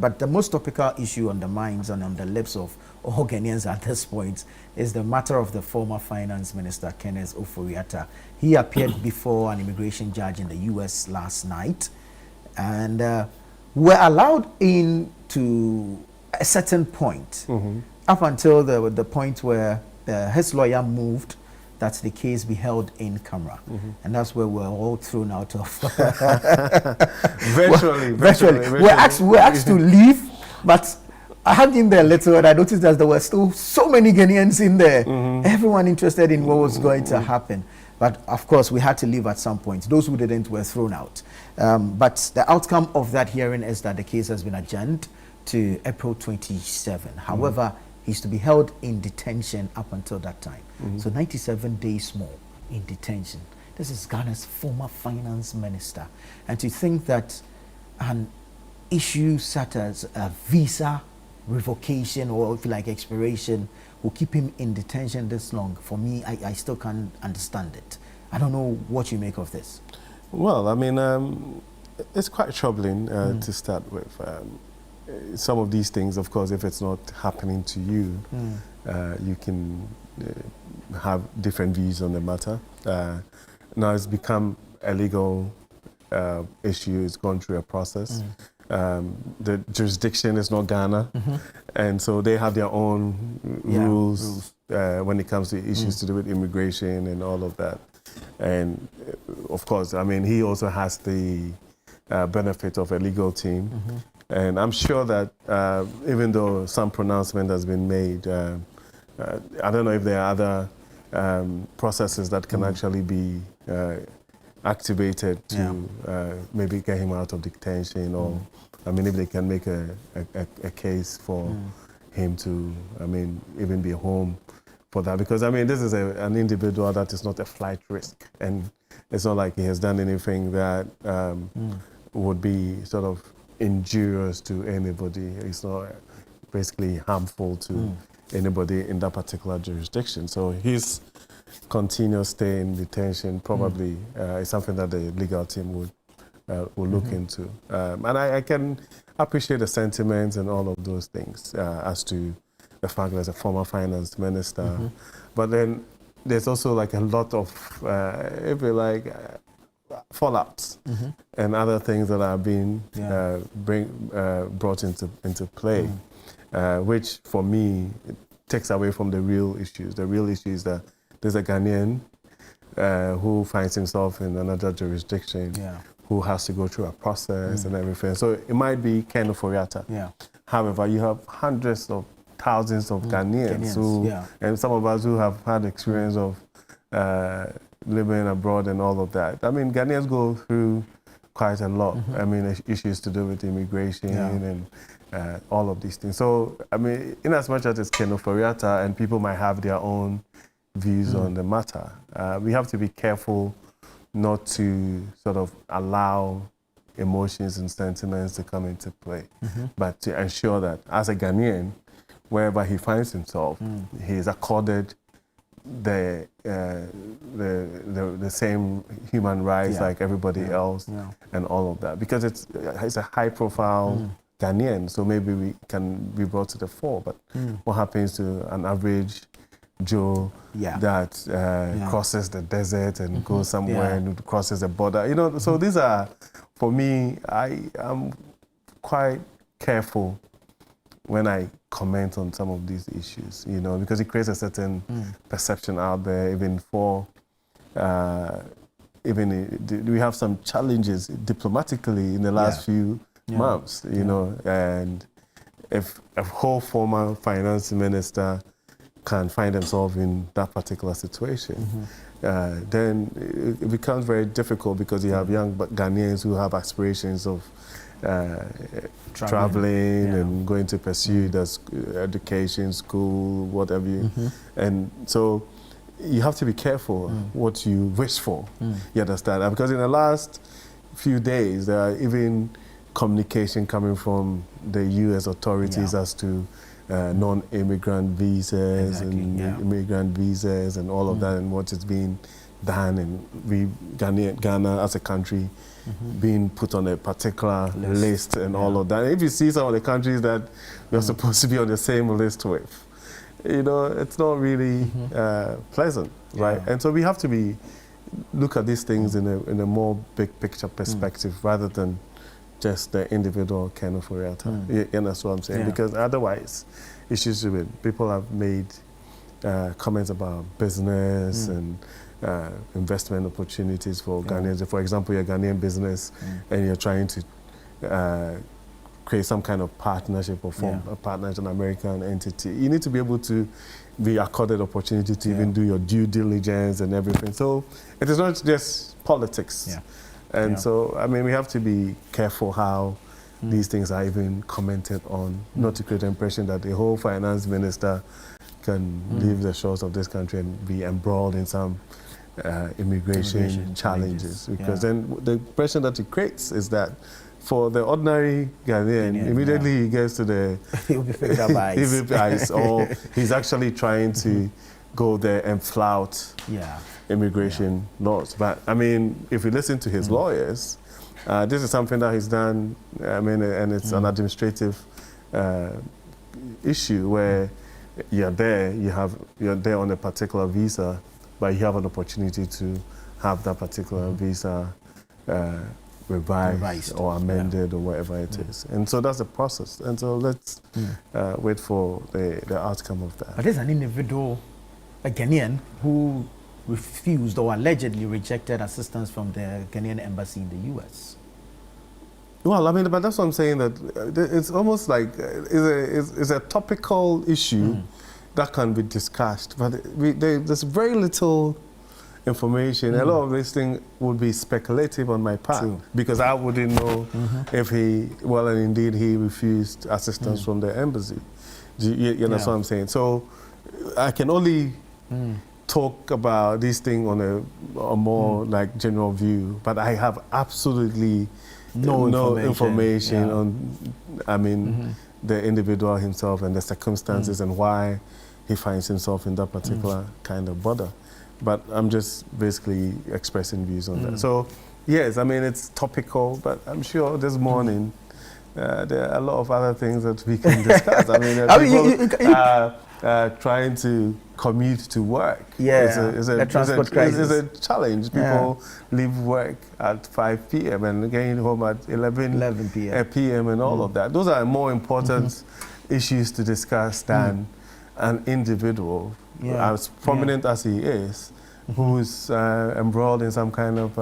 But the most topical issue on the minds and on the lips of all Ghanaians at this point is the matter of the former finance minister, Kenneth Ofori-Atta. He appeared before an immigration judge in the US last night and were allowed in to a certain point, up until the point where his lawyer moved that the case be held in camera. And that's where we're all thrown out of. virtually. We're asked to leave, but I had in there little and I noticed that there were still so many Ghanaians in there. Everyone interested in what was going to happen. But of course, we had to leave at some point. Those who didn't were thrown out. But the outcome of that hearing is that the case has been adjourned to April 27. However, he's to be held in detention up until that time. So 97 days more in detention. This is Ghana's former finance minister. And to think that an issue such as a visa revocation or if you like expiration will keep him in detention this long, for me, I still can't understand it. I don't know what you make of this. Well, I mean, it's quite troubling to start with. Some of these things, of course, if it's not happening to you, you can have different views on the matter. Now it's become a legal issue. It's gone through a process. The jurisdiction is not Ghana, and so they have their own rules when it comes to issues to do with immigration and all of that. And of course, I mean, he also has the benefit of a legal team. And I'm sure that even though some pronouncement has been made, I don't know if there are other processes that can actually be activated to maybe get him out of detention, or I mean, if they can make a case for him to, I mean, even be home for that. Because I mean, this is an individual that is not a flight risk, and it's not like he has done anything that would be sort of injurious to anybody. It's not basically harmful to anybody in that particular jurisdiction. So his continuous stay in detention probably is something that the legal team would look into. And I can appreciate the sentiments and all of those things as to the fact that as a former finance minister. But then there's also like a lot of, if you like, fallouts and other things that are being brought into play, which for me takes away from the real issues. The real issue is that there's a Ghanaian who finds himself in another jurisdiction, who has to go through a process and everything. So it might be Ken Ofori-Atta. However, you have hundreds of thousands of Ghanaians who, and some of us who have had experience of living abroad and all of that. I mean, Ghanaians go through quite a lot. I mean, issues to do with immigration and all of these things. So, I mean, in as much as it's Ken Ofori-Atta and people might have their own views on the matter, we have to be careful not to sort of allow emotions and sentiments to come into play, but to ensure that as a Ghanaian, wherever he finds himself, he is accorded the same human rights like everybody else and all of that, because it's a high profile Ghanaian, so maybe we can be brought to the fore. But what happens to an average Joe that crosses the desert and goes somewhere and crosses the border? You know, so these are, for me, I am quite careful when I comment on some of these issues, you know, because it creates a certain perception out there, even for, we have some challenges diplomatically in the last few months, you know, and if a whole former finance minister can find himself in that particular situation, then it becomes very difficult, because you have young Ghanaians who have aspirations of traveling and going to pursue education, school, whatever. And so you have to be careful what you wish for, you understand? Because in the last few days, there are even communication coming from the US authorities as to non-immigrant visas and immigrant visas and all of that, and what is being done, and Ghana as a country being put on a particular list and all of that. If you see some of the countries that we're supposed to be on the same list with, you know, it's not really pleasant, right? And so we have to look at these things in a more big picture perspective rather than just the individual Ken Ofori-Atta. And that's what I'm saying, because otherwise issues with people have made comments about business and investment opportunities for Ghanaians. For example, you're a Ghanaian business and you're trying to create some kind of partnership or form a partnership, an American entity. You need to be able to be accorded opportunity to even do your due diligence and everything. So it is not just politics. And so, I mean, we have to be careful how these things are even commented on, not to create the impression that the whole finance minister can leave the shores of this country and be embroiled in some immigration challenges. Because then the impression that it creates is that for the ordinary Ghanaian, immediately he gets to the he'll be figured out by ice, or he's actually trying to go there and flout immigration laws. But I mean, if you listen to his lawyers, this is something that he's done. I mean, and it's an administrative issue where you're there on a particular visa, but you have an opportunity to have that particular visa revised or amended or whatever it is. And so that's the process. And so let's wait for the outcome of that. But there's an individual, a Ghanaian, who refused or allegedly rejected assistance from the Ghanaian embassy in the US. Well, I mean, but that's what I'm saying, that it's almost like it's a topical issue that can be discussed, but there's very little information. A lot of this thing would be speculative on my part, because I wouldn't know if and indeed he refused assistance from the embassy. You know what I'm saying? So I can only talk about this thing on a more like general view, but I have absolutely no information on, I mean, the individual himself and the circumstances and why he finds himself in that particular kind of border. But I'm just basically expressing views on that. So, yes, I mean, it's topical, but I'm sure this morning there are a lot of other things that we can discuss. I mean, people trying to commute to work. It's a challenge. People leave work at 5 p.m. and getting home at 11 p.m. and all of that. Those are more important issues to discuss than an individual, as prominent as he is, who's embroiled in some kind of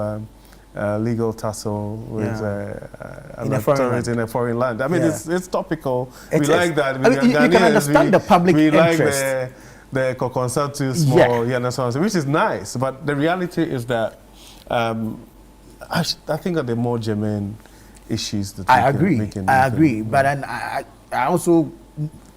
legal tussle with an authority in a foreign land. I mean, it's topical. We like that. You can understand the public interest. Like the Kokonsa small, you understand, which is nice. But the reality is that I think that the more germane issues that I agree. But then I also,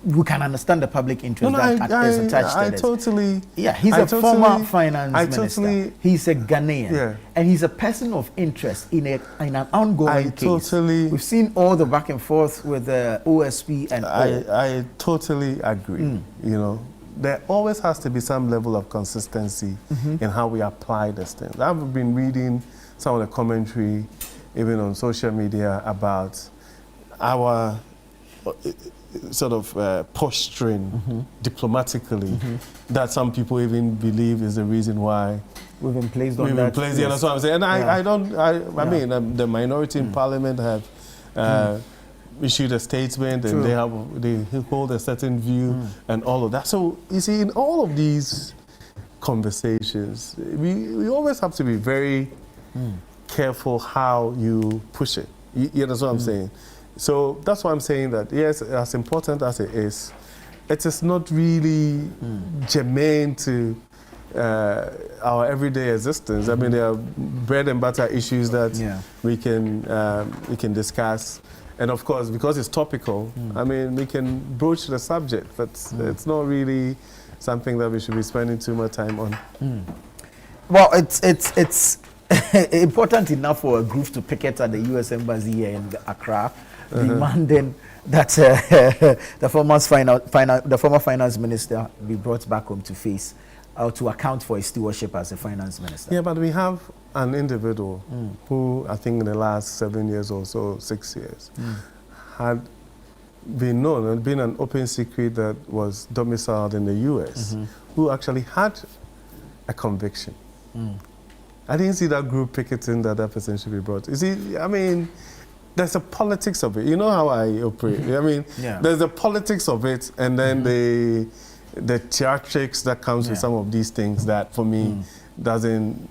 we can understand the public interest that is attached to this. Totally. Yeah, he's a former finance minister. He's a Ghanaian, and he's a person of interest in an ongoing case. We've seen all the back and forth with the OSP and I totally agree. You know, there always has to be some level of consistency in how we apply these things. I've been reading some of the commentary, even on social media, about our sort of posturing diplomatically that some people even believe is the reason why we've been placed on that. Yeah, that's what I'm saying. And I mean, the minority in parliament have issued a statement, and they hold a certain view and all of that. So you see, in all of these conversations, we always have to be very careful how you push it. You know what I'm saying? So that's why I'm saying that, yes, as important as it is not really germane to our everyday existence. I mean, there are bread and butter issues that we can discuss. And of course, because it's topical, I mean, we can broach the subject, but it's not really something that we should be spending too much time on. Well, it's important enough for a group to picket at the U.S. Embassy here in Accra, demanding that the former finance minister be brought back home to face to account for his stewardship as a finance minister. Yeah, but we have an individual who I think in the last 7 years or so, 6 years, had been known and been an open secret that was domiciled in the US, who actually had a conviction. I didn't see that group picketing that person should be brought. You see, I mean, there's a politics of it. You know how I operate. I mean, there's a politics of it, and then the theatrics that comes with some of these things that, for me, doesn't...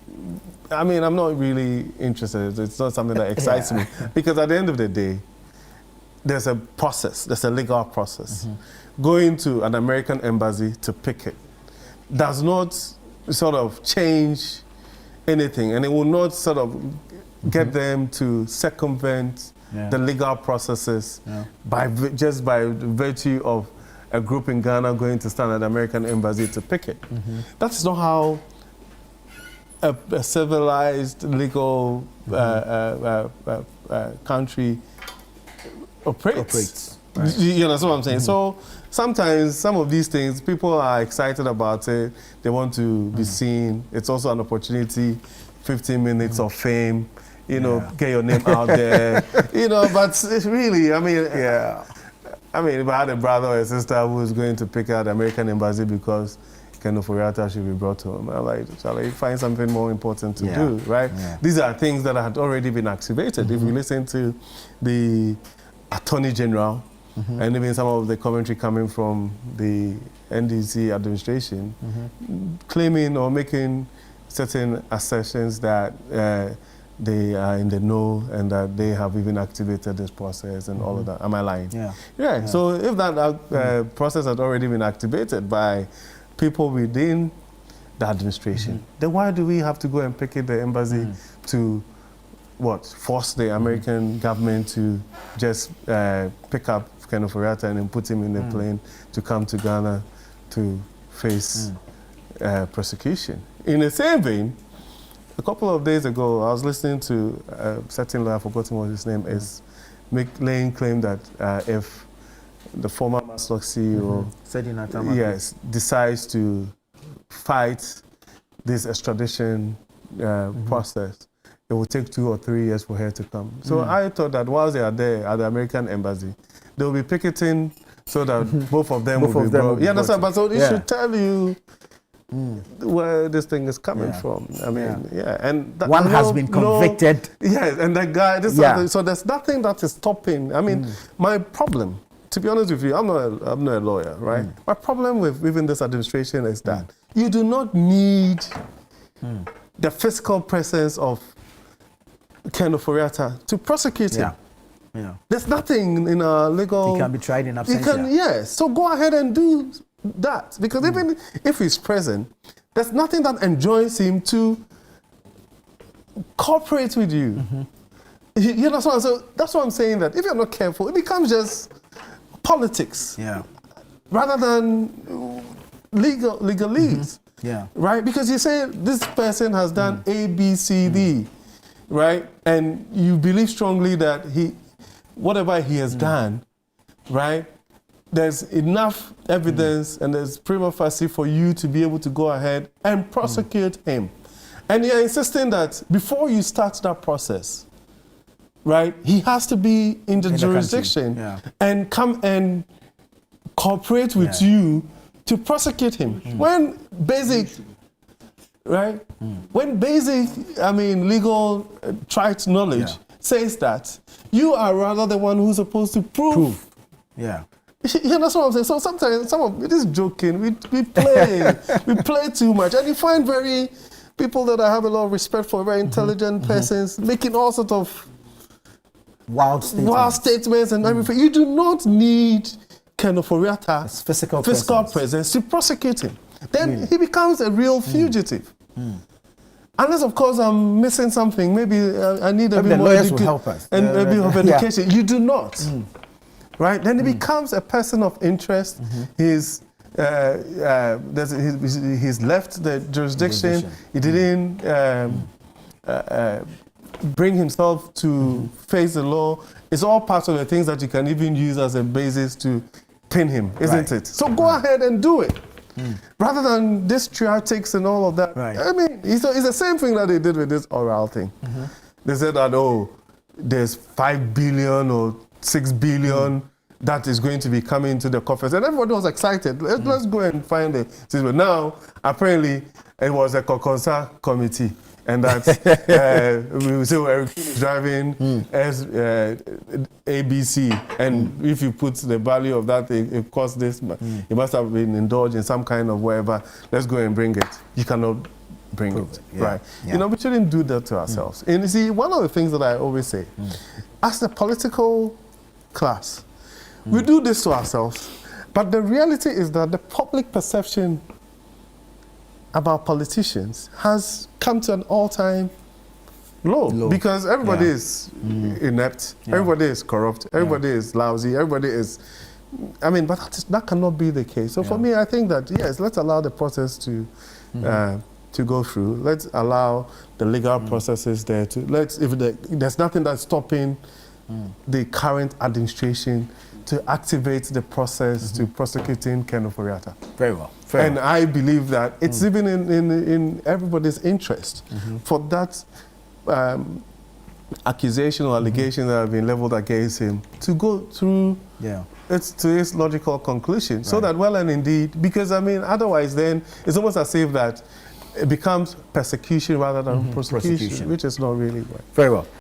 I mean, I'm not really interested. It's not something that excites me. Because at the end of the day, there's a process. There's a legal process. Going to an American embassy to picket does not sort of change anything, and it will not sort of get them to circumvent the legal processes just by virtue of a group in Ghana going to stand at the American embassy to picket. That's not how a civilized legal country operates. Right. You know, that's what I'm saying. So sometimes some of these things, people are excited about it. They want to be seen. It's also an opportunity, 15 minutes of fame, you know, get your name out there, you know, but it's really, I mean, I mean, if I had a brother or a sister who was going to pick out the American embassy because Ofori-Atta should be brought home, I'm like, shall I find something more important to do, right? These are things that had already been activated. If you listen to the Attorney General, and even some of the commentary coming from the NDC administration, claiming or making certain assertions that they are in the know and that they have even activated this process and all of that. Am I lying? Yeah. So if that process had already been activated by people within the administration, then why do we have to go and picket the embassy to force the American government to just pick up Ofori-Atta and then put him in the plane to come to Ghana to face prosecution? In the same vein, a couple of days ago, I was listening to a certain lawyer, I've forgotten what his name is, laying claim that if the former Maslock CEO decides to fight this extradition process, it will take 2 or 3 years for her to come. So I thought that whilst they are there at the American embassy, they will be picketing so that both of them will be brought. Yeah, that's right. But so it should tell you where this thing is coming from. I mean, and that, one has been convicted. And that guy. So there's nothing that is stopping. I mean, my problem, to be honest with you, I'm not a lawyer, right? My problem with even this administration is that you do not need the physical presence of Ofori-Atta to prosecute him. There's nothing in a legal... He can be tried in absentia. Yes, so go ahead and do that. Because even if he's present, there's nothing that enjoins him to cooperate with you. You know, so that's what I'm saying, that if you're not careful, it becomes just politics. Rather than legalese. Right? Because you say this person has done A, B, C, D. Right? And you believe strongly that whatever he has done, right, there's enough evidence and there's prima facie for you to be able to go ahead and prosecute him. And you're insisting that before you start that process, right, he has to be in the jurisdiction and come and cooperate with you to prosecute him. When basic... Right? When basic, legal trite knowledge says that, you are rather the one who's supposed to prove. Yeah, that's what I'm saying. So sometimes, it is joking. We play, we play too much. And you find people that I have a lot of respect for, very intelligent persons, making all sorts of wild statements and everything. You do not need Ofori-Atta's physical presence to prosecute him. Then he becomes a real fugitive. Unless, of course, I'm missing something. Maybe I need a bit more education. You do not. Right? Then he becomes a person of interest. He's left the jurisdiction. He didn't bring himself to face the law. It's all part of the things that you can even use as a basis to pin him, isn't it? So go ahead and do it. rather than this triatics and all of that. Right. I mean, it's the same thing that they did with this oral thing. They said that, oh, there's 5 billion or 6 billion that is going to be coming to the coffers. And everybody was excited. Let's go and find it. But now, apparently, it was a Kokonsa committee. And that we say, well, Eric is driving ABC. And if you put the value of that, it costs this. It must have been indulged in some kind of whatever. Let's go and bring it. You cannot bring it. Yeah. Right. Yeah. You know, we shouldn't do that to ourselves. And you see, one of the things that I always say, as the political class, we do this to ourselves, but the reality is that the public perception about politicians has come to an all-time low. Because everybody is inept, everybody is corrupt, everybody is lousy, everybody is... I mean, but that cannot be the case. So for me, I think that, yes, let's allow the process to go through. Let's allow the legal processes there to... there's nothing that's stopping the current administration to activate the process to prosecuting Ken Ofori-Atta. Very well. And I believe that it's even in everybody's interest for that accusation or allegation that have been leveled against him to go through to its logical conclusion. So that, well and indeed, because I mean, otherwise then it's almost as if that it becomes persecution rather than prosecution, which is not really right. Very well.